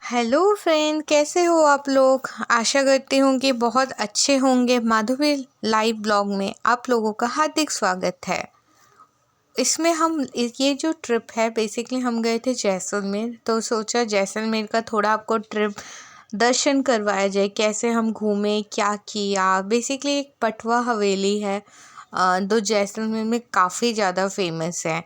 Hello friend, कैसे हो आप लोग। आशा करती हूँ कि बहुत अच्छे होंगे। माधुरी लाइव ब्लॉग में आप लोगों का हार्दिक स्वागत है। इसमें ये जो ट्रिप है, बेसिकली हम गए थे जैसलमेर, तो सोचा जैसलमेर का थोड़ा आपको ट्रिप दर्शन करवाया जाए, कैसे हम घूमे, क्या किया। बेसिकली एक पटवा हवेली है जो जैसलमेर में काफ़ी ज़्यादा फेमस है।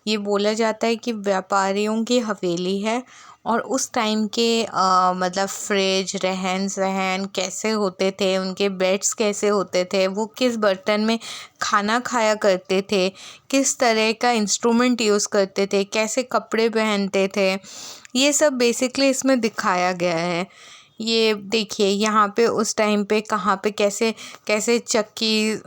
ये बोला जाता है कि व्यापारियों की हवेली है और उस टाइम के मतलब फ्रिज, रहन सहन कैसे होते थे, उनके बेड्स कैसे होते थे, वो किस बर्तन में खाना खाया करते थे, किस तरह का इंस्ट्रूमेंट यूज़ करते थे, कैसे कपड़े पहनते थे, ये सब बेसिकली इसमें दिखाया गया है। ये देखिए यहाँ पे उस टाइम पे कहाँ पे कैसे कैसे चक्की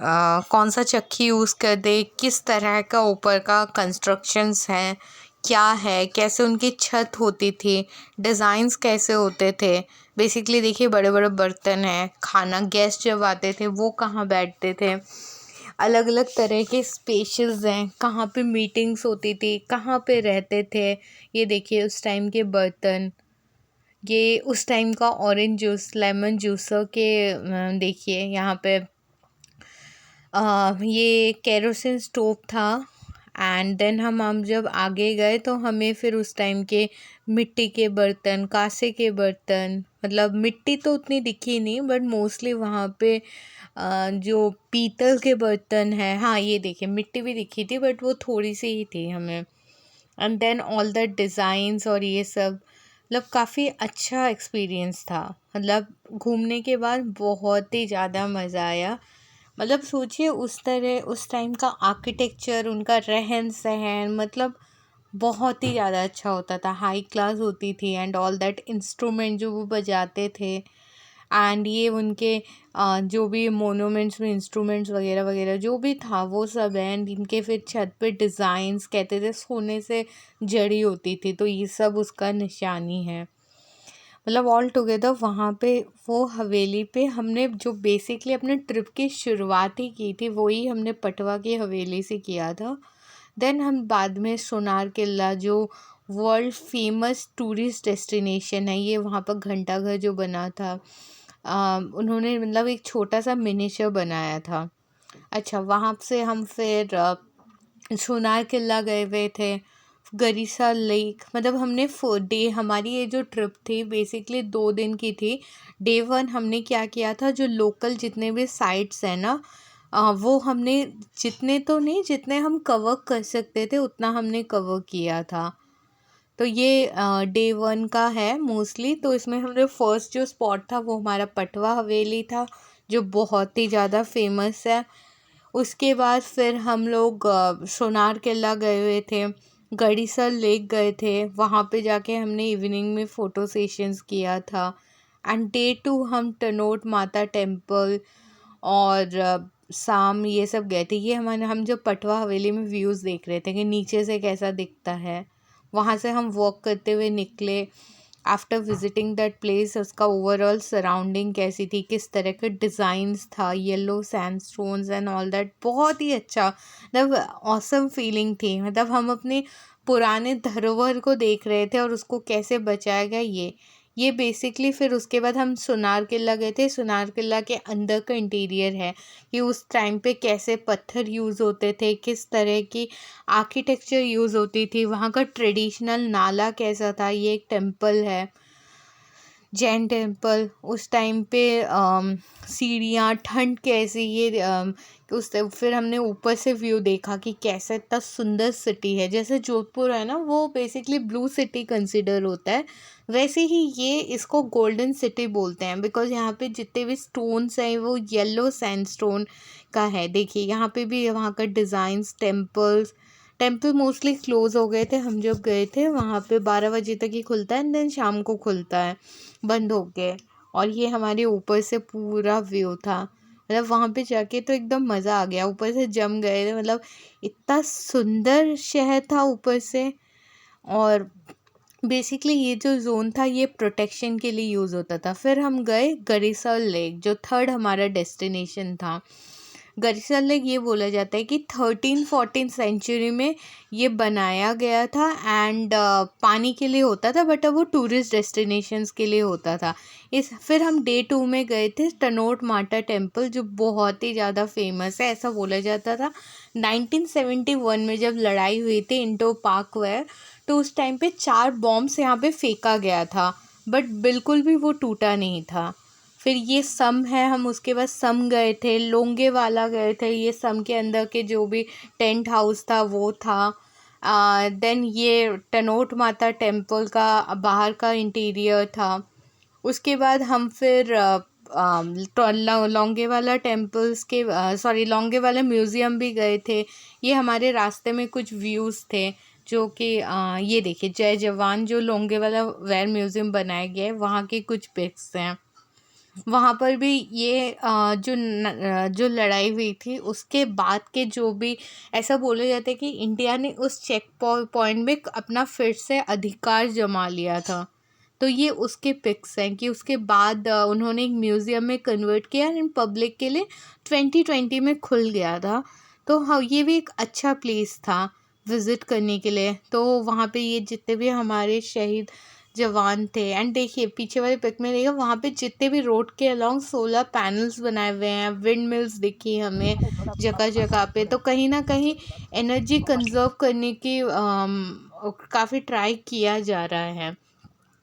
कौन सा चक्की यूज़ कर दे, किस तरह का ऊपर का कंस्ट्रक्शंस हैं, क्या है, कैसे उनकी छत होती थी, डिज़ाइंस कैसे होते थे। बेसिकली देखिए बड़े बड़े बर्तन हैं, खाना गेस्ट जब आते थे वो कहाँ बैठते थे, अलग अलग तरह के स्पेशेस हैं, कहाँ पे मीटिंग्स होती थी, कहाँ पे रहते थे। ये देखिए उस टाइम के बर्तन, ये उस टाइम का ऑरेंज जूस, लेमन जूसर के देखिए यहाँ पे ये केरोसिन स्टोव था। एंड देन हम जब आगे गए तो हमें फिर उस टाइम के मिट्टी के बर्तन, कांसे के बर्तन, मतलब मिट्टी तो उतनी दिखी नहीं बट मोस्टली वहाँ पे जो पीतल के बर्तन हैं, हाँ ये देखिए मिट्टी भी दिखी थी बट वो थोड़ी सी ही थी हमें। And then all the designs और ये सब, मतलब काफ़ी अच्छा एक्सपीरियंस था। मतलब घूमने के बाद बहुत ही ज़्यादा मज़ा आया। मतलब सोचिए उस तरह उस टाइम का आर्किटेक्चर, उनका रहन सहन, मतलब बहुत ही ज़्यादा अच्छा होता था, हाई क्लास होती थी। एंड ऑल दैट इंस्ट्रूमेंट जो वो बजाते थे, एंड ये उनके जो भी मोनूमेंट्स में इंस्ट्रूमेंट्स वगैरह वगैरह जो भी था वो सब है। एंड इनके फिर छत पे डिज़ाइंस कहते थे सोने से जड़ी होती थी, तो ये सब उसका निशानी है। मतलब ऑल टुगेदर वहाँ पे वो हवेली पे हमने जो बेसिकली अपने ट्रिप की शुरुआत ही की थी, वही हमने पटवा की हवेली से किया था। देन हम बाद में सोनार किला, जो वर्ल्ड फेमस टूरिस्ट डेस्टिनेशन है, ये वहाँ पर घंटा घर जो बना था, उन्होंने मतलब एक छोटा सा मिनीचर बनाया था। अच्छा, वहाँ से हम फिर सोनार किला गए हुए थे, गरीसा लेक। मतलब हमने डे, हमारी ये जो ट्रिप थी बेसिकली 2 दिन की थी। डे 1 हमने क्या किया था, जो लोकल जितने भी साइट्स हैं ना, वो हमने जितने तो नहीं, जितने हम कवर कर सकते थे उतना हमने कवर किया था। तो ये डे 1 का है मोस्टली। तो इसमें हमने फर्स्ट जो स्पॉट था वो हमारा पटवा हवेली था, जो बहुत ही ज़्यादा फेमस है। उसके बाद फिर हम लोग सोनार किला गए हुए थे, गड़ीसर लेक गए थे, वहाँ पे जाके हमने इवनिंग में फ़ोटो सेशंस किया था। एंड डे 2 हम टनोट माता टेम्पल और शाम ये सब गए थे। ये हम जब पटवा हवेली में व्यूज़ देख रहे थे कि नीचे से कैसा दिखता है, वहाँ से हम वॉक करते हुए निकले। आफ्टर विजिटिंग दैट प्लेस, उसका ओवरऑल सराउंडिंग कैसी थी, किस तरह के डिज़ाइंस था, yellow sandstones and all that, बहुत ही अच्छा, मतलब ऑसम फीलिंग थी। मतलब हम अपने पुराने धरोहर को देख रहे थे और उसको कैसे बचाया गया, ये बेसिकली। फिर उसके बाद हम सोनार किला गए थे। सोनार किला के अंदर का इंटीरियर है कि उस टाइम पे कैसे पत्थर यूज़ होते थे, किस तरह की आर्किटेक्चर यूज़ होती थी, वहाँ का ट्रेडिशनल नाला कैसा था। ये एक टेम्पल है, जैन टेम्पल। उस टाइम पे सीढ़ियाँ, ठंड कैसी, ये फिर हमने ऊपर से व्यू देखा कि कैसा इतना सुंदर सिटी है। जैसे जोधपुर है ना, वो बेसिकली ब्लू सिटी कंसिडर होता है, वैसे ही ये इसको गोल्डन सिटी बोलते हैं, बिकॉज यहाँ पे जितने भी स्टोन्स हैं वो येलो सैंडस्टोन का है। देखिए यहाँ पे भी वहाँ का डिज़ाइंस, टेम्पल मोस्टली क्लोज हो गए थे हम जब गए थे। वहाँ पे 12 बजे तक ही खुलता है एंड देन शाम को खुलता है, बंद हो गए। और ये हमारे ऊपर से पूरा व्यू था। मतलब वहाँ पे जाके तो एकदम मज़ा आ गया, ऊपर से जम गए थे। मतलब इतना सुंदर शहर था ऊपर से। और बेसिकली ये जो जोन था ये प्रोटेक्शन के लिए यूज़ होता था। फिर हम गए गरीसर लेक, जो थर्ड हमारा डेस्टिनेशन था। गरिसा लेक ये बोला जाता है कि 13-14 सेंचुरी में ये बनाया गया था एंड पानी के लिए होता था, बट अब वो टूरिस्ट डेस्टिनेशंस के लिए होता था। फिर हम डे 2 में गए थे टनोट माता टेम्पल, जो बहुत ही ज़्यादा फेमस है। ऐसा बोला जाता था 1971 में जब लड़ाई हुई थी इंडो पाक वॉर, तो उस टाइम पे 4 बॉम्ब्स यहाँ पे फेंका गया था, बट बिल्कुल भी वो टूटा नहीं था। फिर ये सम है, हम उसके बाद सम गए थे, लोंगेवाला गए थे, ये सम के अंदर के जो भी टेंट हाउस था वो था। देन ये टनोट माता टेम्पल का बाहर का इंटीरियर था। उसके बाद हम फिर लोंगेवाला टेम्पल्स के लोंगेवाला म्यूज़ियम भी गए थे। ये हमारे रास्ते में कुछ व्यूज़ थे, जो कि ये देखिए जय जवान जो लोंगेवाला वैर म्यूज़ियम बनाया गया है, वहाँ की कुछ पिक्स हैं। वहाँ पर भी ये जो लड़ाई हुई थी उसके बाद के जो भी, ऐसा बोला जाता है कि इंडिया ने उस चेक पॉइंट में अपना फिर से अधिकार जमा लिया था। तो ये उसके पिक्स हैं कि उसके बाद उन्होंने एक म्यूज़ियम में कन्वर्ट किया एंड पब्लिक के लिए 2020 में खुल गया था। तो हाँ, ये भी एक अच्छा प्लेस था विज़िट करने के लिए। तो वहाँ पे ये जितने भी हमारे शहीद जवान थे, एंड देखिए पीछे वाले पिक में देखिए वहाँ पे जितने भी रोड के अलोंग सोलर पैनल्स बनाए हुए हैं, विंड मिल्स दिखी हमें जगह जगह पे। तो कहीं ना कहीं एनर्जी कंजर्व करने की काफ़ी ट्राई किया जा रहा है।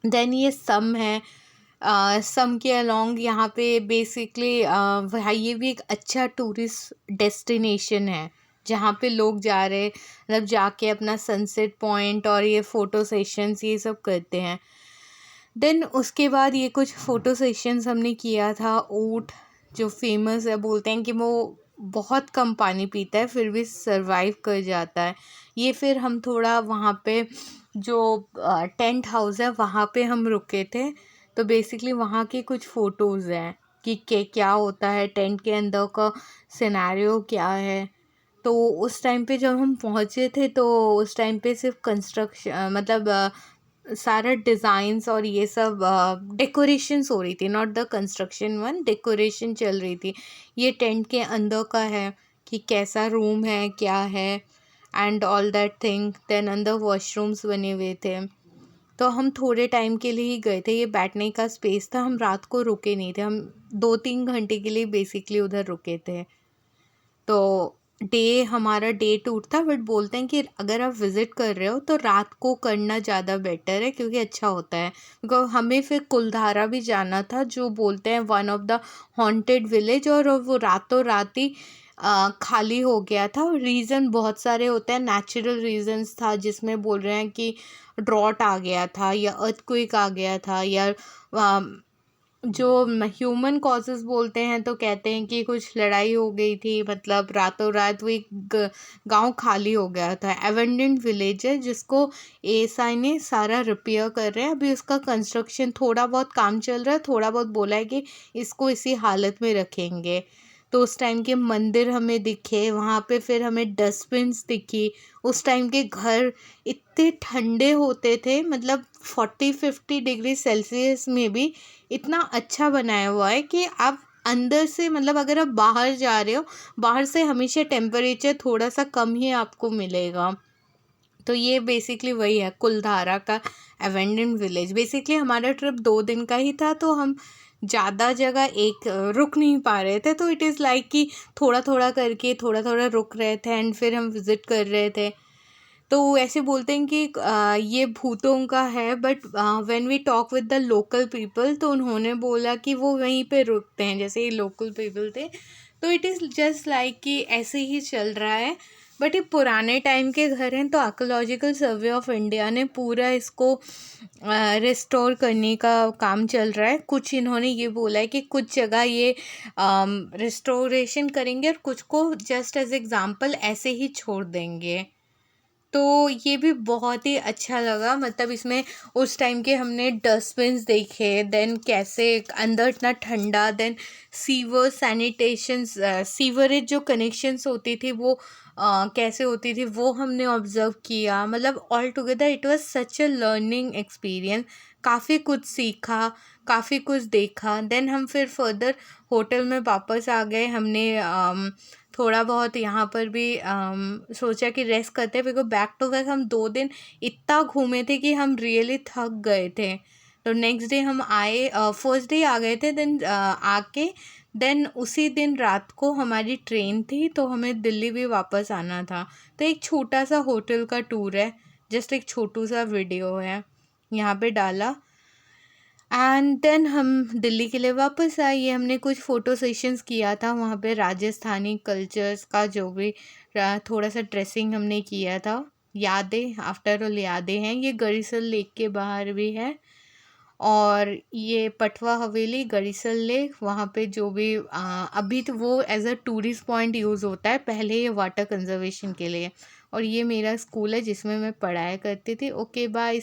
देन ये सम है, सम के अलोंग यहाँ पे बेसिकली ये भी एक अच्छा टूरिस्ट डेस्टिनेशन है, जहाँ पे लोग जा रहे, मतलब जाके अपना सनसेट पॉइंट और ये फ़ोटो सेशंस ये सब करते हैं। देन उसके बाद ये कुछ फ़ोटो सेशंस हमने किया था। ऊँट जो फेमस है, बोलते हैं कि वो बहुत कम पानी पीता है फिर भी सरवाइव कर जाता है। ये फिर हम थोड़ा वहाँ पे जो टेंट हाउस है वहाँ पे हम रुके थे। तो बेसिकली वहाँ की कुछ फ़ोटोज़ हैं कि क्या होता है टेंट के अंदर का सिनेरियो क्या है। तो उस टाइम पे जब हम पहुँचे थे तो उस टाइम पे सिर्फ कंस्ट्रक्शन, मतलब सारा डिज़ाइंस और ये सब डेकोरेशंस हो रही थी, not the construction one, decoration चल रही थी। ये टेंट के अंदर का है कि कैसा रूम है क्या है and all that thing. Then अंदर वॉशरूम्स बने हुए थे। तो हम थोड़े टाइम के लिए ही गए थे, ये बैठने का स्पेस था, हम रात को रुके नहीं थे, हम 2-3 घंटे के लिए बेसिकली उधर रुके थे। तो हमारा डे टूर था, बट बोलते हैं कि अगर आप विज़िट कर रहे हो तो रात को करना ज़्यादा बेटर है क्योंकि अच्छा होता है। बिकॉज हमें फिर कुलधारा भी जाना था, जो बोलते हैं one of the haunted village, और वो रातों रात ही खाली हो गया था। रीज़न बहुत सारे होते हैं, नेचुरल रीजंस था जिसमें बोल रहे हैं कि ड्रॉट आ गया था या अर्थक्वेक आ गया था, या जो ह्यूमन कॉजेज़ बोलते हैं तो कहते हैं कि कुछ लड़ाई हो गई थी, मतलब रातों रात वो एक गांव खाली हो गया था। एवेंडेंट विलेज है जिसको एएसआई ने सारा रिपेयर कर रहे हैं। अभी उसका कंस्ट्रक्शन थोड़ा बहुत काम चल रहा है, थोड़ा बहुत बोला है कि इसको इसी हालत में रखेंगे। तो उस टाइम के मंदिर हमें दिखे वहाँ पे, फिर हमें डस्टबिन्स दिखी। उस टाइम के घर इतने ठंडे होते थे, मतलब 40-50 डिग्री सेल्सियस में भी इतना अच्छा बनाया हुआ है कि आप अंदर से, मतलब अगर आप बाहर जा रहे हो, बाहर से हमेशा टेम्परेचर थोड़ा सा कम ही आपको मिलेगा। तो ये बेसिकली वही है कुलधारा का एवेंडेंट विलेज। बेसिकली हमारा ट्रिप 2 दिन का ही था, तो हम ज़्यादा जगह एक रुक नहीं पा रहे थे। तो इट इज़ लाइक कि थोड़ा थोड़ा करके थोड़ा थोड़ा रुक रहे थे एंड फिर हम विज़िट कर रहे थे। तो ऐसे बोलते हैं कि ये भूतों का है, but when we talk with the local people तो उन्होंने बोला कि वो वहीं पे रुकते हैं, जैसे ये लोकल पीपल थे। तो इट इज़ जस्ट लाइक कि ऐसे ही चल रहा है, बट ये पुराने टाइम के घर हैं। तो आर्कोलॉजिकल सर्वे ऑफ इंडिया ने पूरा इसको रिस्टोर करने का काम चल रहा है। कुछ इन्होंने ये बोला है कि कुछ जगह ये रिस्टोरेशन करेंगे और कुछ को जस्ट एज एग्ज़ाम्पल ऐसे ही छोड़ देंगे। तो ये भी बहुत ही अच्छा लगा, मतलब इसमें उस टाइम के हमने डस्टबिन्स देखे, देन कैसे अंदर इतना ठंडा, देन सीवर सैनिटेशंस, सीवरेज जो कनेक्शंस होती थी वो कैसे होती थी वो हमने ऑब्ज़र्व किया। मतलब all together it was such a learning experience. काफ़ी कुछ सीखा, काफ़ी कुछ देखा। देन हम फिर फर्दर होटल में वापस आ गए। हमने थोड़ा बहुत यहाँ पर भी सोचा कि रेस्ट करते हैं, बिकॉज बैक टू बैक हम 2 दिन इतना घूमे थे कि हम रियली थक गए थे। तो नेक्स्ट डे हम आए, फर्स्ट डे आ गए थे, देन आके देन उसी दिन रात को हमारी ट्रेन थी, तो हमें दिल्ली भी वापस आना था। तो एक छोटा सा होटल का टूर है, जस्ट एक छोटू सा वीडियो है यहाँ पे डाला। एंड देन हम दिल्ली के लिए वापस आए। ये हमने कुछ फ़ोटो सेशंस किया था वहाँ पे, राजस्थानी कल्चर्स का जो भी थोड़ा सा ड्रेसिंग हमने किया था। यादें, आफ्टर ऑल यादें हैं। ये गरीसल लेक के बाहर भी है, और ये पटवा हवेली, गरीसल लेक, वहाँ पे जो भी अभी तो वो as a tourist point use होता है, पहले ये वाटर कंजर्वेशन के लिए। और ये मेरा स्कूल है जिसमें मैं पढ़ाई करती थी। Okay bye.